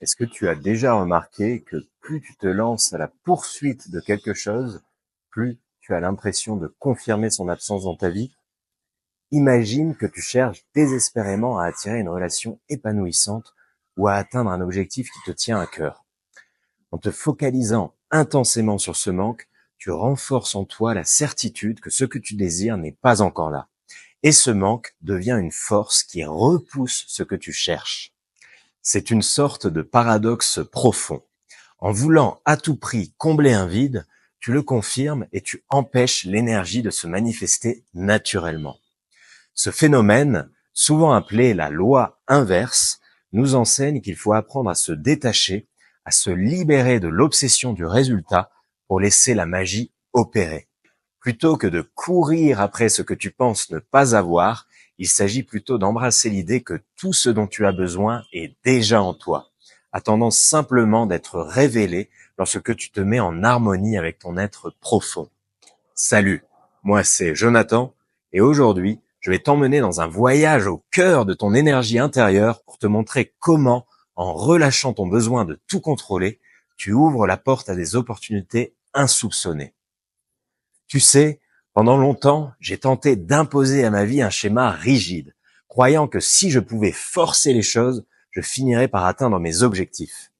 Est-ce que tu as déjà remarqué que plus tu te lances à la poursuite de quelque chose, plus tu as l'impression de confirmer son absence dans ta vie? Imagine que tu cherches désespérément à attirer une relation épanouissante ou à atteindre un objectif qui te tient à cœur. En te focalisant intensément sur ce manque, tu renforces en toi la certitude que ce que tu désires n'est pas encore là. Et ce manque devient une force qui repousse ce que tu cherches. C'est une sorte de paradoxe profond. En voulant à tout prix combler un vide, tu le confirmes et tu empêches l'énergie de se manifester naturellement. Ce phénomène, souvent appelé la loi inverse, nous enseigne qu'il faut apprendre à se détacher, à se libérer de l'obsession du résultat pour laisser la magie opérer. Plutôt que de courir après ce que tu penses ne pas avoir, il s'agit plutôt d'embrasser l'idée que tout ce dont tu as besoin est déjà en toi, attendant simplement d'être révélé lorsque tu te mets en harmonie avec ton être profond. Salut, moi c'est Jonathan et aujourd'hui je vais t'emmener dans un voyage au cœur de ton énergie intérieure pour te montrer comment, en relâchant ton besoin de tout contrôler, tu ouvres la porte à des opportunités insoupçonnées. Tu sais, pendant longtemps, j'ai tenté d'imposer à ma vie un schéma rigide, croyant que si je pouvais forcer les choses, je finirais par atteindre mes objectifs.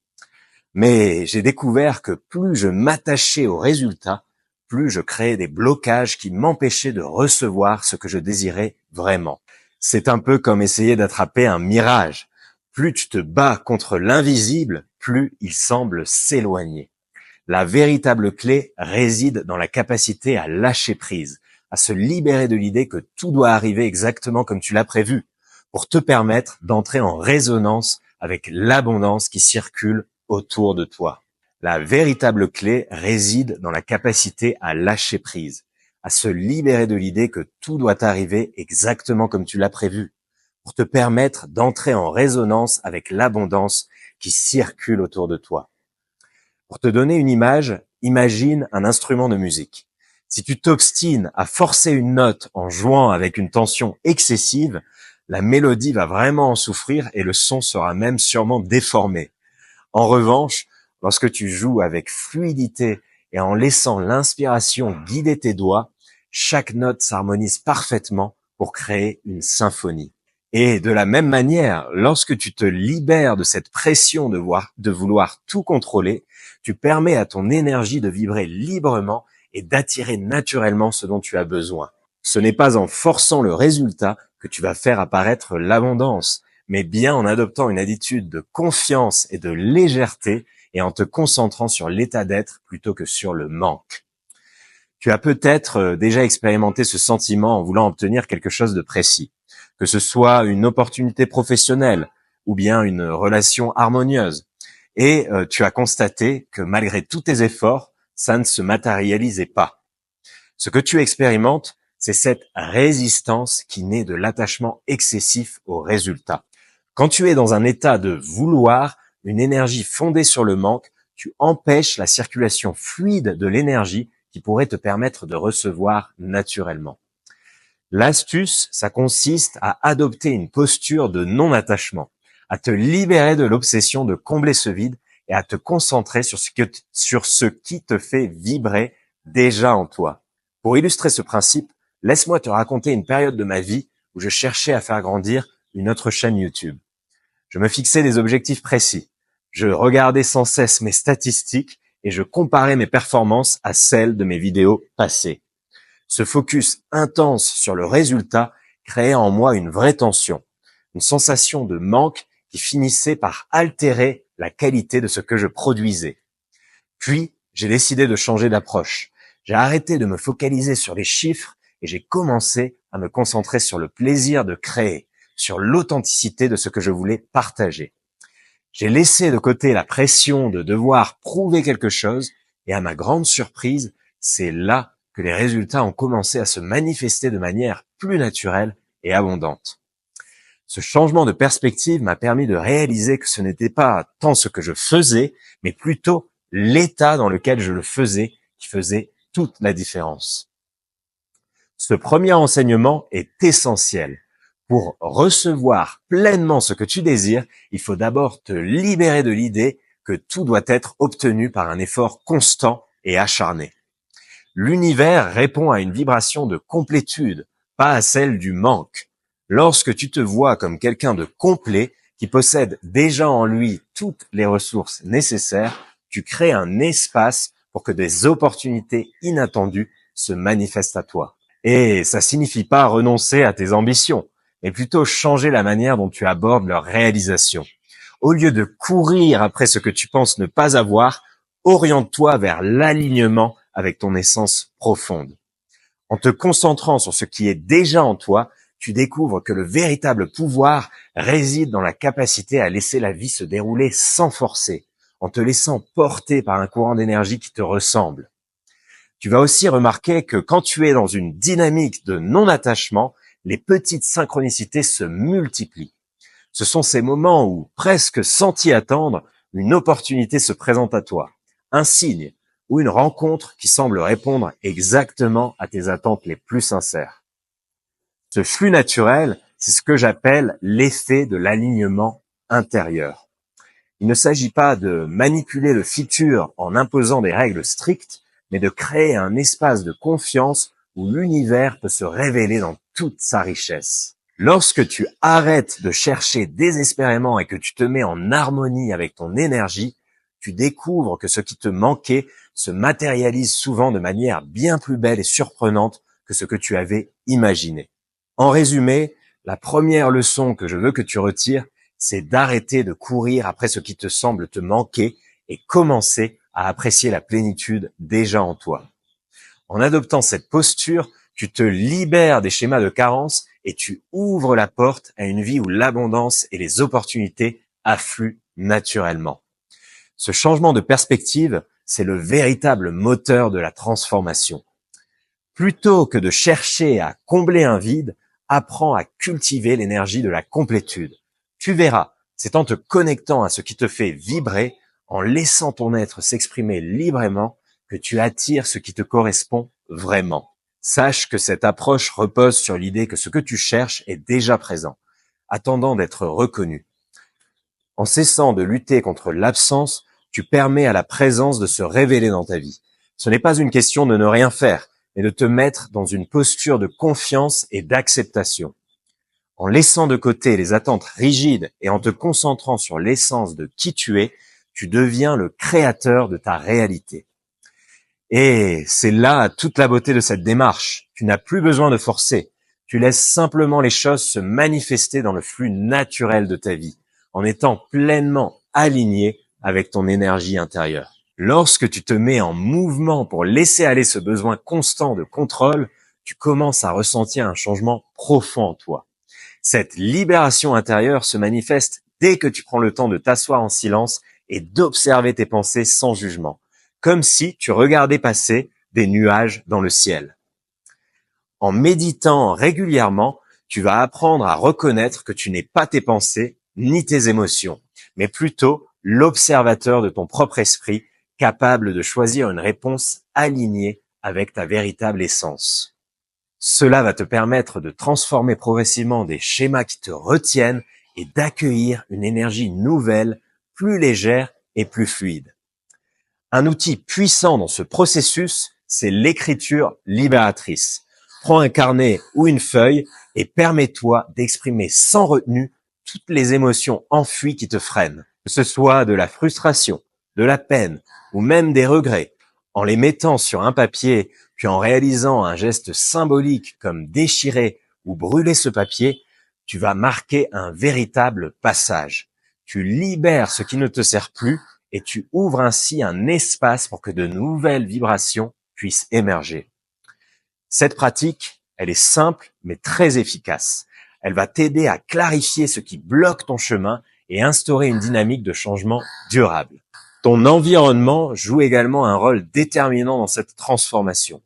Mais j'ai découvert que plus je m'attachais aux résultats, plus je créais des blocages qui m'empêchaient de recevoir ce que je désirais vraiment. C'est un peu comme essayer d'attraper un mirage. Plus tu te bats contre l'invisible, plus il semble s'éloigner. La véritable clé réside dans la capacité à lâcher prise, à se libérer de l'idée que tout doit arriver exactement comme tu l'as prévu, pour te permettre d'entrer en résonance avec l'abondance qui circule autour de toi. La véritable clé réside dans la capacité à lâcher prise, à se libérer de l'idée que tout doit arriver exactement comme tu l'as prévu, pour te permettre d'entrer en résonance avec l'abondance qui circule autour de toi. Pour te donner une image, imagine un instrument de musique. Si tu t'obstines à forcer une note en jouant avec une tension excessive, la mélodie va vraiment en souffrir et le son sera même sûrement déformé. En revanche, lorsque tu joues avec fluidité et en laissant l'inspiration guider tes doigts, chaque note s'harmonise parfaitement pour créer une symphonie. Et de la même manière, lorsque tu te libères de cette pression de vouloir tout contrôler, tu permets à ton énergie de vibrer librement et d'attirer naturellement ce dont tu as besoin. Ce n'est pas en forçant le résultat que tu vas faire apparaître l'abondance, mais bien en adoptant une attitude de confiance et de légèreté et en te concentrant sur l'état d'être plutôt que sur le manque. Tu as peut-être déjà expérimenté ce sentiment en voulant obtenir quelque chose de précis, que ce soit une opportunité professionnelle ou bien une relation harmonieuse. Et tu as constaté que malgré tous tes efforts, ça ne se matérialisait pas. Ce que tu expérimentes, c'est cette résistance qui naît de l'attachement excessif au résultat. Quand tu es dans un état de vouloir, une énergie fondée sur le manque, tu empêches la circulation fluide de l'énergie qui pourrait te permettre de recevoir naturellement. L'astuce, ça consiste à adopter une posture de non-attachement, à te libérer de l'obsession de combler ce vide et à te concentrer sur ce qui te fait vibrer déjà en toi. Pour illustrer ce principe, laisse-moi te raconter une période de ma vie où je cherchais à faire grandir une autre chaîne YouTube. Je me fixais des objectifs précis. Je regardais sans cesse mes statistiques et je comparais mes performances à celles de mes vidéos passées. Ce focus intense sur le résultat créait en moi une vraie tension, une sensation de manque qui finissait par altérer la qualité de ce que je produisais. Puis, j'ai décidé de changer d'approche. J'ai arrêté de me focaliser sur les chiffres et j'ai commencé à me concentrer sur le plaisir de créer, sur l'authenticité de ce que je voulais partager. J'ai laissé de côté la pression de devoir prouver quelque chose et à ma grande surprise, c'est là que les résultats ont commencé à se manifester de manière plus naturelle et abondante. Ce changement de perspective m'a permis de réaliser que ce n'était pas tant ce que je faisais, mais plutôt l'état dans lequel je le faisais qui faisait toute la différence. Ce premier enseignement est essentiel. Pour recevoir pleinement ce que tu désires, il faut d'abord te libérer de l'idée que tout doit être obtenu par un effort constant et acharné. L'univers répond à une vibration de complétude, pas à celle du manque. Lorsque tu te vois comme quelqu'un de complet, qui possède déjà en lui toutes les ressources nécessaires, tu crées un espace pour que des opportunités inattendues se manifestent à toi. Et ça signifie pas renoncer à tes ambitions, mais plutôt changer la manière dont tu abordes leur réalisation. Au lieu de courir après ce que tu penses ne pas avoir, oriente-toi vers l'alignement avec ton essence profonde. En te concentrant sur ce qui est déjà en toi, tu découvres que le véritable pouvoir réside dans la capacité à laisser la vie se dérouler sans forcer, en te laissant porter par un courant d'énergie qui te ressemble. Tu vas aussi remarquer que quand tu es dans une dynamique de non-attachement, les petites synchronicités se multiplient. Ce sont ces moments où, presque sans t'y attendre, une opportunité se présente à toi, un signe ou une rencontre qui semble répondre exactement à tes attentes les plus sincères. Ce flux naturel, c'est ce que j'appelle l'effet de l'alignement intérieur. Il ne s'agit pas de manipuler le futur en imposant des règles strictes, mais de créer un espace de confiance où l'univers peut se révéler dans toute sa richesse. Lorsque tu arrêtes de chercher désespérément et que tu te mets en harmonie avec ton énergie, tu découvres que ce qui te manquait se matérialise souvent de manière bien plus belle et surprenante que ce que tu avais imaginé. En résumé, la première leçon que je veux que tu retires, c'est d'arrêter de courir après ce qui te semble te manquer et commencer à apprécier la plénitude déjà en toi. En adoptant cette posture, tu te libères des schémas de carence et tu ouvres la porte à une vie où l'abondance et les opportunités affluent naturellement. Ce changement de perspective, c'est le véritable moteur de la transformation. Plutôt que de chercher à combler un vide, apprends à cultiver l'énergie de la complétude. Tu verras, c'est en te connectant à ce qui te fait vibrer, en laissant ton être s'exprimer librement, que tu attires ce qui te correspond vraiment. Sache que cette approche repose sur l'idée que ce que tu cherches est déjà présent, attendant d'être reconnu. En cessant de lutter contre l'absence, tu permets à la présence de se révéler dans ta vie. Ce n'est pas une question de ne rien faire, mais de te mettre dans une posture de confiance et d'acceptation. En laissant de côté les attentes rigides et en te concentrant sur l'essence de qui tu es, tu deviens le créateur de ta réalité. Et c'est là toute la beauté de cette démarche. Tu n'as plus besoin de forcer. Tu laisses simplement les choses se manifester dans le flux naturel de ta vie, en étant pleinement aligné avec ton énergie intérieure. Lorsque tu te mets en mouvement pour laisser aller ce besoin constant de contrôle, tu commences à ressentir un changement profond en toi. Cette libération intérieure se manifeste dès que tu prends le temps de t'asseoir en silence et d'observer tes pensées sans jugement, comme si tu regardais passer des nuages dans le ciel. En méditant régulièrement, tu vas apprendre à reconnaître que tu n'es pas tes pensées ni tes émotions, mais plutôt l'observateur de ton propre esprit, capable de choisir une réponse alignée avec ta véritable essence. Cela va te permettre de transformer progressivement des schémas qui te retiennent et d'accueillir une énergie nouvelle, plus légère et plus fluide. Un outil puissant dans ce processus, c'est l'écriture libératrice. Prends un carnet ou une feuille et permets-toi d'exprimer sans retenue toutes les émotions enfuies qui te freinent, que ce soit de la frustration, de la peine ou même des regrets. En les mettant sur un papier, puis en réalisant un geste symbolique comme déchirer ou brûler ce papier, tu vas marquer un véritable passage. Tu libères ce qui ne te sert plus et tu ouvres ainsi un espace pour que de nouvelles vibrations puissent émerger. Cette pratique, elle est simple mais très efficace. Elle va t'aider à clarifier ce qui bloque ton chemin et instaurer une dynamique de changement durable. Ton environnement joue également un rôle déterminant dans cette transformation.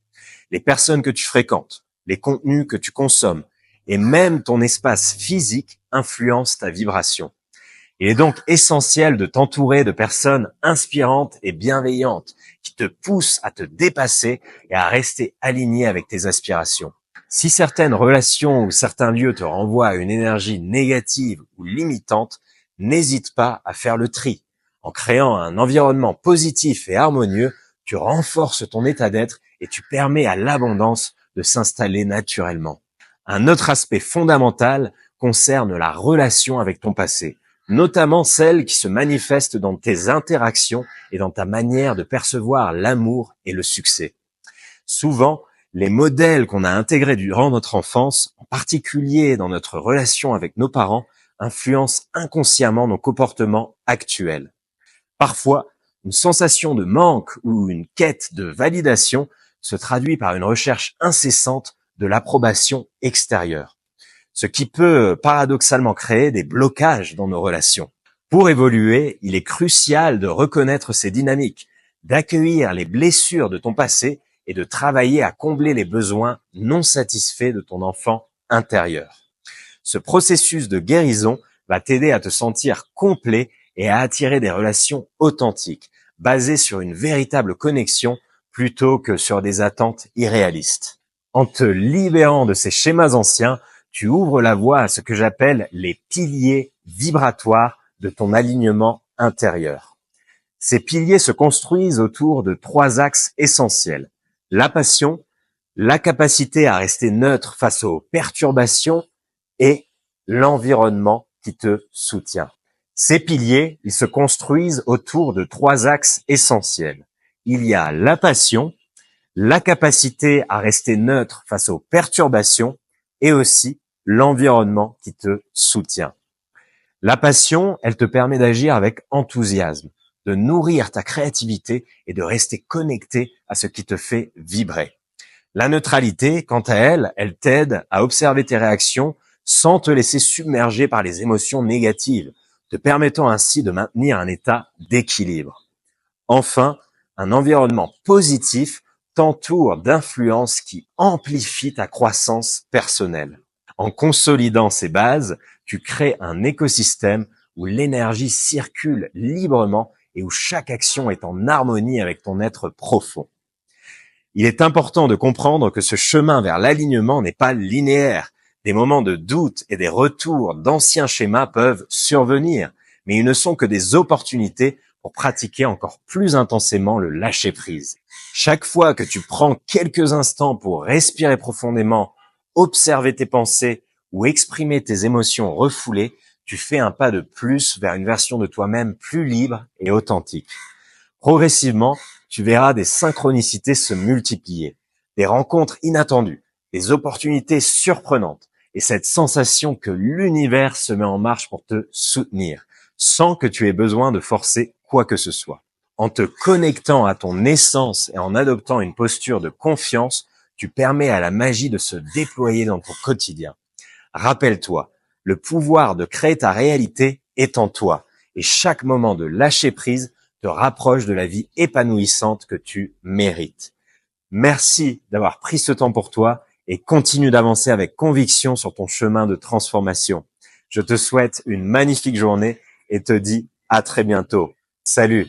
Les personnes que tu fréquentes, les contenus que tu consommes et même ton espace physique influencent ta vibration. Il est donc essentiel de t'entourer de personnes inspirantes et bienveillantes qui te poussent à te dépasser et à rester aligné avec tes aspirations. Si certaines relations ou certains lieux te renvoient à une énergie négative ou limitante, n'hésite pas à faire le tri. En créant un environnement positif et harmonieux, tu renforces ton état d'être et tu permets à l'abondance de s'installer naturellement. Un autre aspect fondamental concerne la relation avec ton passé, notamment celle qui se manifeste dans tes interactions et dans ta manière de percevoir l'amour et le succès. Souvent, les modèles qu'on a intégrés durant notre enfance, en particulier dans notre relation avec nos parents, influencent inconsciemment nos comportements actuels. Parfois, une sensation de manque ou une quête de validation se traduit par une recherche incessante de l'approbation extérieure, ce qui peut paradoxalement créer des blocages dans nos relations. Pour évoluer, il est crucial de reconnaître ces dynamiques, d'accueillir les blessures de ton passé et de travailler à combler les besoins non satisfaits de ton enfant intérieur. Ce processus de guérison va t'aider à te sentir complet et à attirer des relations authentiques, basées sur une véritable connexion plutôt que sur des attentes irréalistes. En te libérant de ces schémas anciens, tu ouvres la voie à ce que j'appelle les piliers vibratoires de ton alignement intérieur. Ces piliers se construisent autour de 3 axes essentiels: la passion, la capacité à rester neutre face aux perturbations et l'environnement qui te soutient. Ces piliers, ils se construisent autour de 3 axes essentiels. Il y a la passion, la capacité à rester neutre face aux perturbations et aussi l'environnement qui te soutient. La passion, elle te permet d'agir avec enthousiasme, de nourrir ta créativité et de rester connecté à ce qui te fait vibrer. La neutralité, quant à elle, elle t'aide à observer tes réactions sans te laisser submerger par les émotions négatives, te permettant ainsi de maintenir un état d'équilibre. Enfin, un environnement positif t'entoure d'influences qui amplifient ta croissance personnelle. En consolidant ces bases, tu crées un écosystème où l'énergie circule librement et où chaque action est en harmonie avec ton être profond. Il est important de comprendre que ce chemin vers l'alignement n'est pas linéaire. Des moments de doute et des retours d'anciens schémas peuvent survenir, mais ils ne sont que des opportunités pour pratiquer encore plus intensément le lâcher-prise. Chaque fois que tu prends quelques instants pour respirer profondément, observer tes pensées ou exprimer tes émotions refoulées, tu fais un pas de plus vers une version de toi-même plus libre et authentique. Progressivement, tu verras des synchronicités se multiplier, des rencontres inattendues, des opportunités surprenantes et cette sensation que l'univers se met en marche pour te soutenir, sans que tu aies besoin de forcer quoi que ce soit. En te connectant à ton essence et en adoptant une posture de confiance, tu permets à la magie de se déployer dans ton quotidien. Rappelle-toi, le pouvoir de créer ta réalité est en toi et chaque moment de lâcher prise te rapproche de la vie épanouissante que tu mérites. Merci d'avoir pris ce temps pour toi et continue d'avancer avec conviction sur ton chemin de transformation. Je te souhaite une magnifique journée et te dis à très bientôt. Salut!